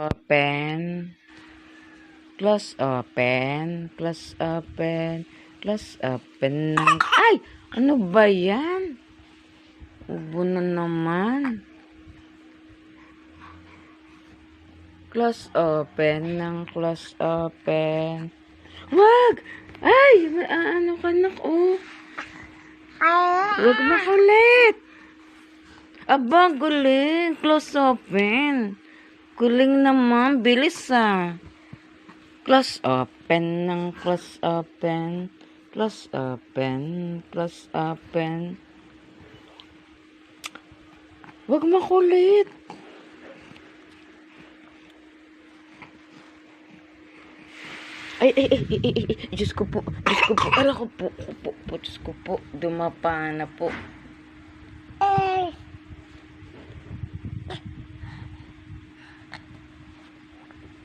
Open, close open, close open, close open ng... Ay! Ano ba yan? Ubo na naman. Close open ng close open. Wag! Ay! Ano ka na? Oh. Wag makulit. Aba, guling. Close open. Guling naman. Bilis ah. Close open ng close open. Close open. Close open. Wag makulit. Ay. Diyos ko po. Ala ko po. Diyos ko po. Dumapa na po.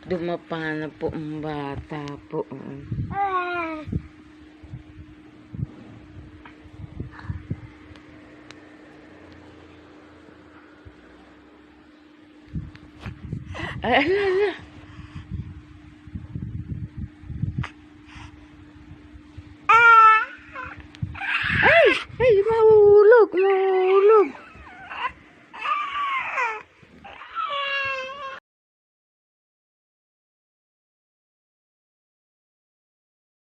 Dumapa na po ang bata po. Ay, ala.